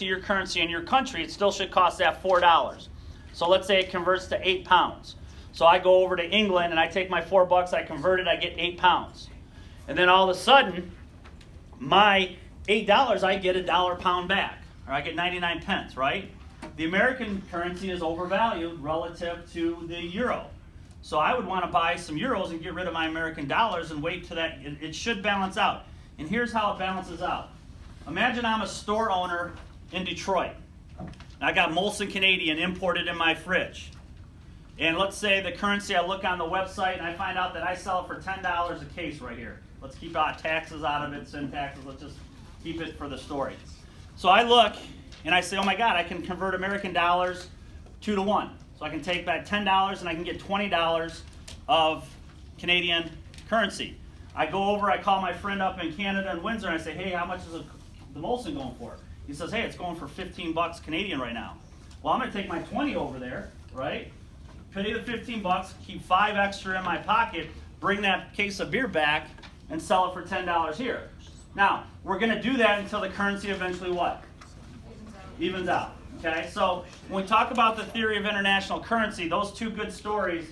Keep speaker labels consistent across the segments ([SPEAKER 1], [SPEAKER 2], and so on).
[SPEAKER 1] to your currency in your country, it still should cost that $4. So let's say it converts to 8 pounds. So I go over to England and I take my $4, I convert it, I get 8 pounds. And then all of a sudden, my $8, I get $1 pound back, or I get 99 pence, right? The American currency is overvalued relative to the euro. So I would want to buy some euros and get rid of my American dollars and wait till that, it should balance out. And here's how it balances out. Imagine I'm a store owner in Detroit. I got Molson Canadian imported in my fridge. And let's say the currency, I look on the website and I find out that I sell it for $10 a case right here. Let's keep taxes out of it, sin taxes, let's just keep it for the story. So I look and I say, oh my God, I can convert American dollars 2 to 1. So I can take back $10 and I can get $20 of Canadian currency. I go over, I call my friend up in Canada in Windsor and I say, hey, how much is the Molson going for? He says, hey, it's going for 15 bucks Canadian right now. Well, I'm going to take my 20 over there, right? Pay the 15 bucks, keep 5 extra in my pocket, bring that case of beer back, and sell it for $10 here. Now, we're going to do that until the currency eventually what? Evens out. Okay, so when we talk about the theory of international currency, those two good stories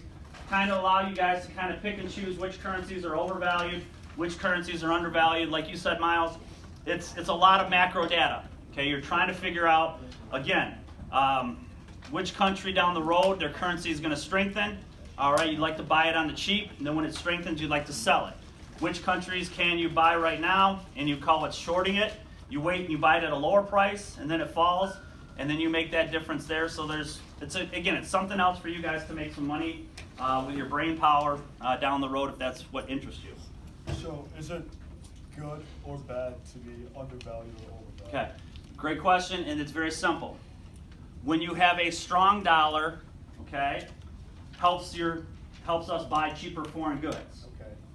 [SPEAKER 1] kind of allow you guys to kind of pick and choose which currencies are overvalued, which currencies are undervalued. Like you said, Miles, it's a lot of macro data. Okay, you're trying to figure out, again, which country down the road their currency is going to strengthen. All right, you'd like to buy it on the cheap, and then when it strengthens, you'd like to sell it. Which countries can you buy right now, and you call it shorting it. You wait and you buy it at a lower price, and then it falls, and then you make that difference there. So it's something else for you guys to make some money with your brain power down the road if that's what interests you.
[SPEAKER 2] So is it good or bad to be undervalued or overvalued?
[SPEAKER 1] Okay, great question, and it's very simple. When you have a strong dollar, okay, helps us buy cheaper foreign goods.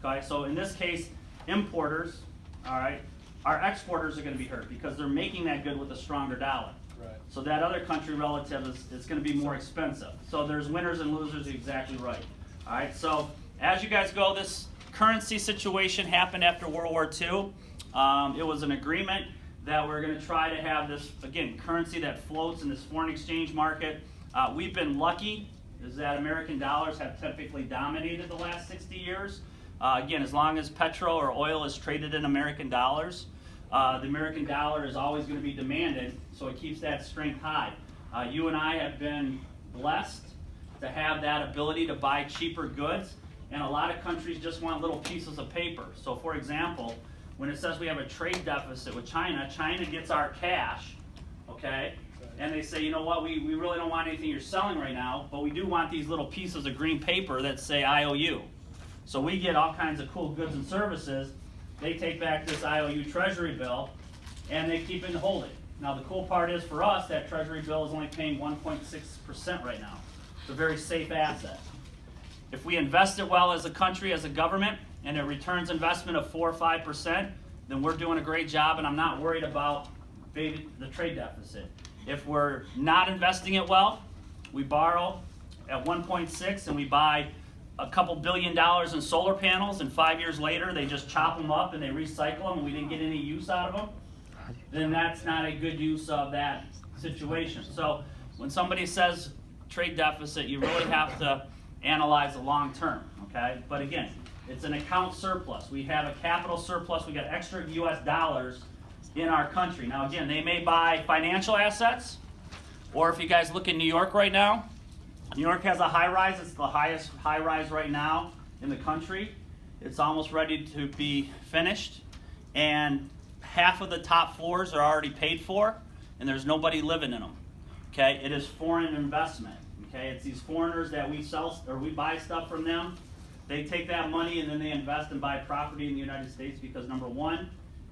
[SPEAKER 1] Okay, so in this case, importers, all right, our exporters are going to be hurt because they're making that good with a stronger dollar.
[SPEAKER 2] Right.
[SPEAKER 1] So that other country relative is going to be more expensive. So there's winners and losers, exactly right. All right, so as you guys go, this currency situation happened after World War II. It was an agreement that we're going to try to have this, again, currency that floats in this foreign exchange market. We've been lucky is that American dollars have typically dominated the last 60 years. Again, as long as petrol or oil is traded in American dollars, the American dollar is always going to be demanded, so it keeps that strength high. You and I have been blessed to have that ability to buy cheaper goods, and a lot of countries just want little pieces of paper. So for example, when it says we have a trade deficit with China, China gets our cash, okay? And they say, you know what, we really don't want anything you're selling right now, but we do want these little pieces of green paper that say IOU. So we get all kinds of cool goods and services. They take back this IOU treasury bill, and they keep it and hold it. Now the cool part is for us, that treasury bill is only paying 1.6% right now. It's a very safe asset. If we invest it well as a country, as a government, and it returns investment of 4 or 5%, then we're doing a great job, and I'm not worried about the trade deficit. If we're not investing it well, we borrow at 1.6 and we buy a couple $1 billion in solar panels, and 5 years later they just chop them up and they recycle them and we didn't get any use out of them, then that's not a good use of that situation. So when somebody says trade deficit, you really have to analyze the long term, okay? But again, it's an account surplus. We have a capital surplus. We got extra US dollars in our country. Now again, they may buy financial assets, or if you guys look in New York right now, New York has a high-rise. It's the highest high-rise right now in the country. It's almost ready to be finished, and half of the top floors are already paid for, and there's nobody living in them. Okay, it is foreign investment. Okay, it's these foreigners that we sell or we buy stuff from them. They take that money and then they invest and buy property in the United States because number one,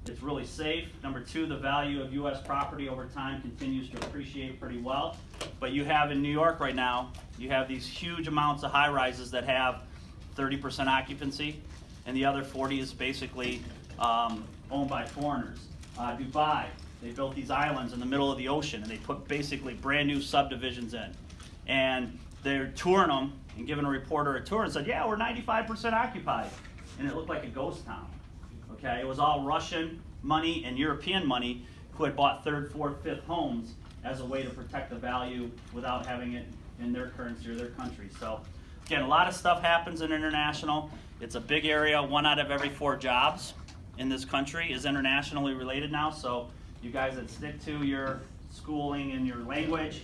[SPEAKER 1] it's really safe. Number two, the value of U.S. property over time continues to appreciate pretty well. But you have in New York right now, you have these huge amounts of high-rises that have 30% occupancy, and the other 40 is basically owned by foreigners. Dubai, they built these islands in the middle of the ocean, and they put basically brand new subdivisions in. And they're touring them and giving a reporter a tour and said, yeah, we're 95% occupied. And it looked like a ghost town. Okay, it was all Russian money and European money who had bought third, fourth, fifth homes as a way to protect the value without having it in their currency or their country. So again, a lot of stuff happens in international. It's a big area. 1 out of every 4 jobs in this country is internationally related now. So you guys that stick to your schooling and your language,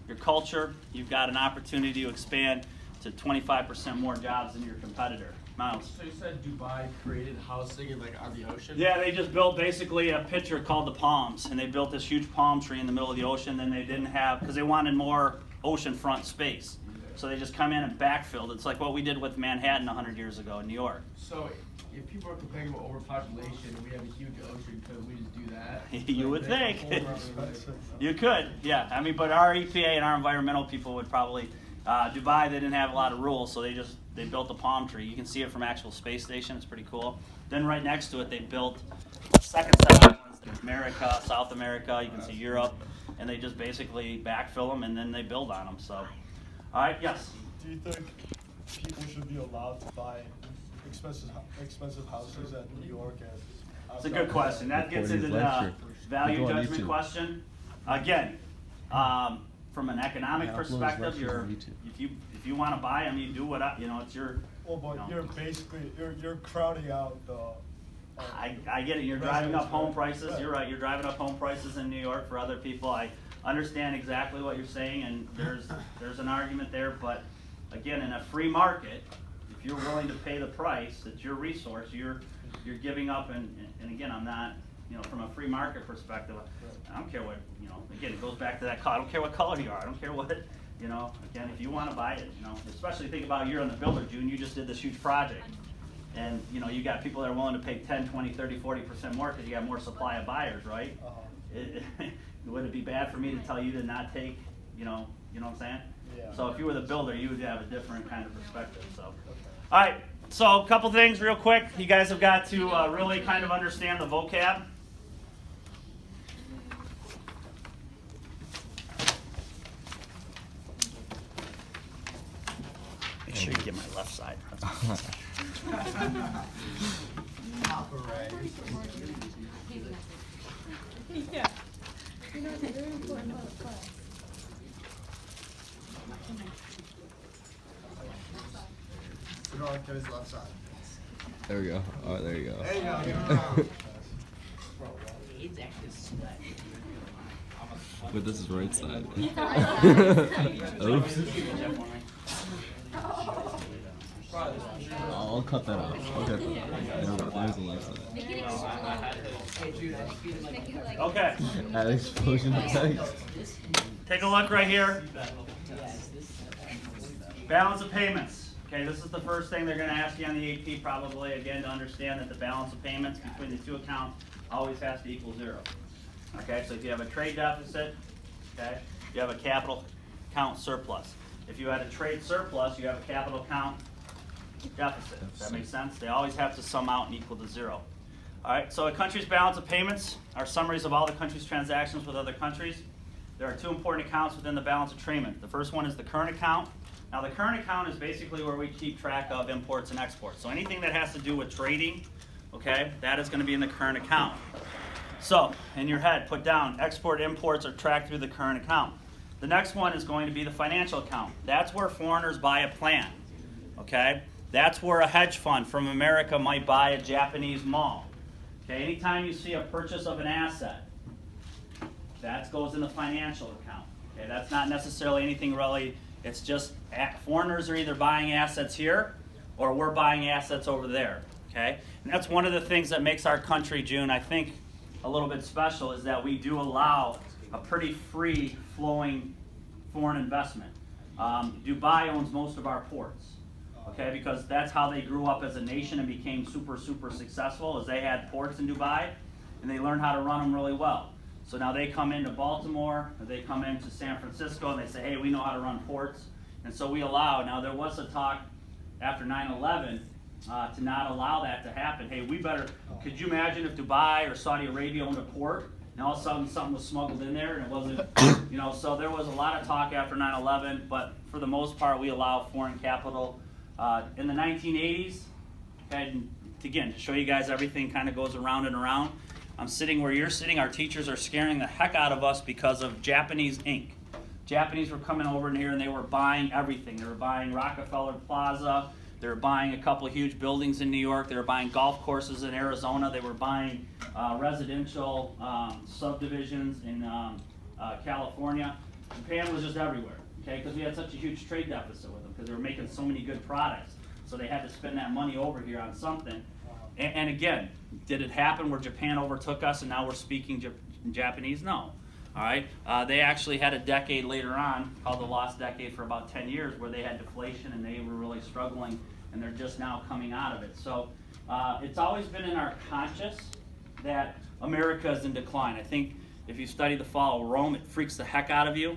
[SPEAKER 1] your culture, you've got an opportunity to expand to 25% more jobs than your competitor. Miles.
[SPEAKER 3] So you said Dubai created housing in on the ocean?
[SPEAKER 1] Yeah, they just built basically a picture called the Palms, and they built this huge palm tree in the middle of the ocean. Then they didn't have, because they wanted more oceanfront space, so they just come in and backfilled. It's like what we did with Manhattan 100 years ago in New York.
[SPEAKER 3] So if people are complaining about overpopulation and we have a huge ocean, could we just do that?
[SPEAKER 1] You would think.
[SPEAKER 2] Expensive.
[SPEAKER 1] You could, yeah. I mean, but our EPA and our environmental people would probably, Dubai, they didn't have a lot of rules, so they built a palm tree. You can see it from actual space station. It's pretty cool. Then right next to it, they built a second set of ones, America, South America. You can see Europe, and they just basically backfill them and then they build on them. So, all right, yes.
[SPEAKER 2] Do you think people should be allowed to buy expensive houses at New York?
[SPEAKER 1] It's a good question. That gets into the value judgment question. Again, from an economic perspective, if you want to buy them, you do what it's your.
[SPEAKER 2] Well, but you're basically you're crowding out the.
[SPEAKER 1] I get it. You're driving up home prices. You're right. You're driving up home prices in New York for other people. I understand exactly what you're saying, and there's an argument there. But again, in a free market, if you're willing to pay the price, it's your resource. You're giving up, and again, I'm not. From a free market perspective, I don't care what. Again, it goes back to that call. I don't care what color you are. I don't care what. Again, if you want to buy it, especially think about you're in the builder, June. You just did this huge project. And, you got people that are willing to pay 10, 20, 30, 40% more because you got more supply of buyers, right? Would it be bad for me to tell you to not take, you know what I'm saying?
[SPEAKER 2] Yeah.
[SPEAKER 1] So if you were the builder, you would have a different kind of perspective, so. All right, so a couple things real quick. You guys have got to really kind of understand the vocab. Make sure you get my left side.
[SPEAKER 4] Yeah. It's a very important part of class.
[SPEAKER 3] Left side.
[SPEAKER 5] There we go. Oh, there you go.
[SPEAKER 3] There you go. Give it around.
[SPEAKER 5] But this is right side.
[SPEAKER 4] Yeah.
[SPEAKER 5] Oops. I'll cut that out. Okay. There we go. There's the left side.
[SPEAKER 4] Make it explode. Make it like.
[SPEAKER 1] Okay,
[SPEAKER 5] Add explosion effect.
[SPEAKER 1] take a look right here. Balance of payments. Okay, this is the first thing they're going to ask you on the AP probably, again, to understand that the balance of payments between the two accounts always has to equal 0. Okay, so if you have a trade deficit, okay, you have a capital account surplus. If you had a trade surplus, you have a capital account deficit. Does that make sense? They always have to sum out and equal to 0. All right, so a country's balance of payments are summaries of all the country's transactions with other countries. There are 2 important accounts within the balance of payment. The first one is the current account. Now, the current account is basically where we keep track of imports and exports. So anything that has to do with trading, okay, that is going to be in the current account. So, in your head, put down export, imports are tracked through the current account. The next one is going to be the financial account. That's where foreigners buy a plant, okay? That's where a hedge fund from America might buy a Japanese mall. Okay, anytime you see a purchase of an asset, that goes in the financial account. Okay, that's not necessarily anything really. It's just foreigners are either buying assets here or we're buying assets over there, okay? And that's one of the things that makes our country, June, I think a little bit special is that we do allow a pretty free-flowing foreign investment. Dubai owns most of our ports, okay, because that's how they grew up as a nation and became super, super successful is they had ports in Dubai and they learned how to run them really well. So now they come into Baltimore, or they come into San Francisco, and they say, hey, we know how to run ports. And so we allow. Now, there was a talk after 9/11 to not allow that to happen. Hey, we better, could you imagine if Dubai or Saudi Arabia owned a port, and all of a sudden something was smuggled in there, and it wasn't, so there was a lot of talk after 9/11, but for the most part, we allow foreign capital. In the 1980s, okay, again, to show you guys everything kind of goes around and around. I'm sitting where you're sitting. Our teachers are scaring the heck out of us because of Japanese ink. Japanese were coming over in here and they were buying everything. They were buying Rockefeller Plaza. They were buying a couple of huge buildings in New York. They were buying golf courses in Arizona. They were buying residential subdivisions in California. Japan was just everywhere, okay? Because we had such a huge trade deficit with them because they were making so many good products. So they had to spend that money over here on something. And again, did it happen where Japan overtook us and now we're speaking Japanese? No. All right. They actually had a decade later on called the lost decade for about 10 years where they had deflation and they were really struggling, and they're just now coming out of it. So it's always been in our conscious that America is in decline. I think if you study the fall of Rome, it freaks the heck out of you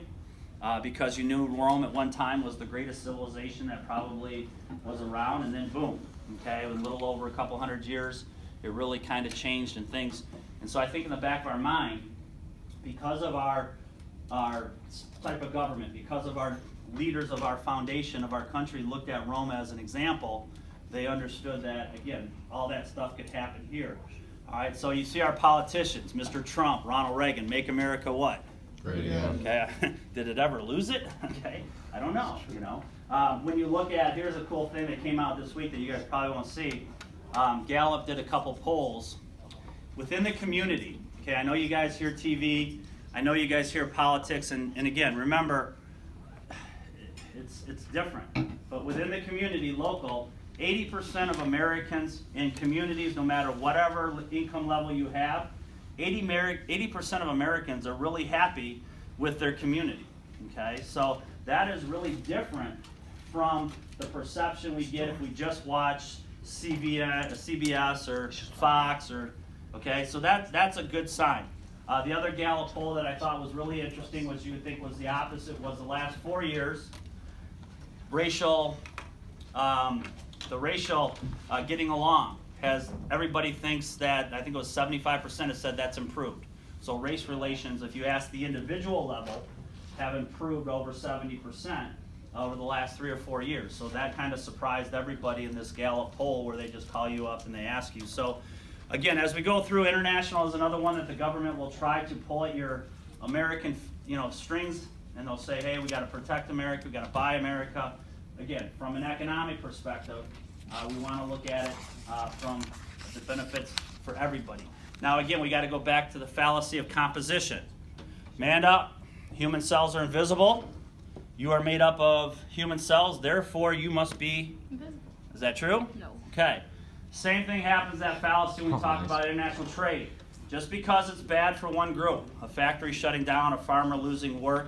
[SPEAKER 1] because you knew Rome at one time was the greatest civilization that probably was around, and then boom, okay, in a little over a couple hundred years, it really kind of changed and things. And so I think in the back of our mind, because of our type of government, because of our leaders of our foundation of our country looked at Rome as an example, they understood that, again, all that stuff could happen here. All right, so you see our politicians, Mr. Trump, Ronald Reagan, make America what?
[SPEAKER 5] Great again.
[SPEAKER 1] Okay, did it ever lose it? Okay, I don't know, you know. When you look at, here's a cool thing that came out this week that you guys probably won't see. Gallup did a couple polls within the community. Okay, I know you guys hear TV, I know you guys hear politics, and again, remember, it's different. But within the community, local, 80% of Americans in communities, no matter whatever income level you have, 80% of Americans are really happy with their community. Okay, so that is really different from the perception we get if we just watch CBS or Fox or. Okay, so that's a good sign. The other Gallup poll that I thought was really interesting, which you would think was the opposite, was the last 4 years, the racial getting along has, everybody thinks that, I think it was 75% has said that's improved. So race relations, if you ask the individual level, have improved over 70% over the last 3 or 4 years. So that kind of surprised everybody in this Gallup poll where they just call you up and they ask you. So again, as we go through, international is another one that the government will try to pull at your American, strings, and they'll say, hey, we got to protect America, we got to buy America. Again, from an economic perspective, we want to look at it from the benefits for everybody. Now, again, we got to go back to the fallacy of composition. Amanda, human cells are invisible. You are made up of human cells, therefore you must be
[SPEAKER 4] Invisible.
[SPEAKER 1] Is that true?
[SPEAKER 4] No.
[SPEAKER 1] Okay. Same thing happens, that fallacy when we talk about international trade. Just because it's bad for one group, a factory shutting down, a farmer losing work,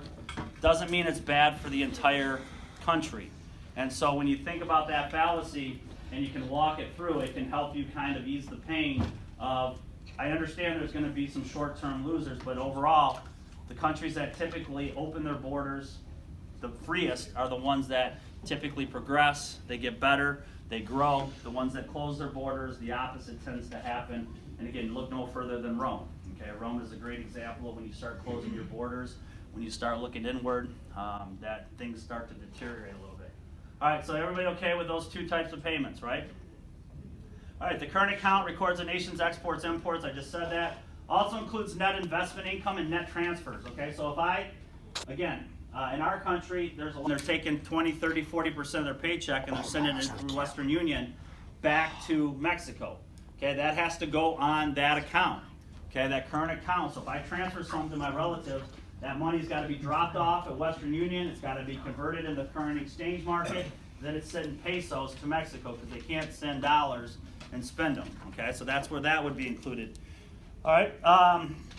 [SPEAKER 1] doesn't mean it's bad for the entire country. And so when you think about that fallacy and you can walk it through, it can help you kind of ease the pain of, I understand there's going to be some short-term losers, but overall, the countries that typically open their borders the freest are the ones that typically progress, they get better, they grow. The ones that close their borders, the opposite tends to happen. And again, look no further than Rome. Okay, Rome is a great example of when you start closing your borders, when you start looking inward, that things start to deteriorate a little bit. All right, so everybody okay with those two types of payments, right? All right, the current account records the nation's exports, imports. I just said that. Also includes net investment income and net transfers. Okay, so if again, in our country, they're taking 20, 30, 40% of their paycheck and they're sending it through Western Union back to Mexico. Okay, that has to go on that account. Okay, that current account. So if I transfer something to my relative, that money's got to be dropped off at Western Union. It's got to be converted in the current exchange market. Then it's sent in pesos to Mexico because they can't send dollars and spend them. Okay, so that's where that would be included. All right.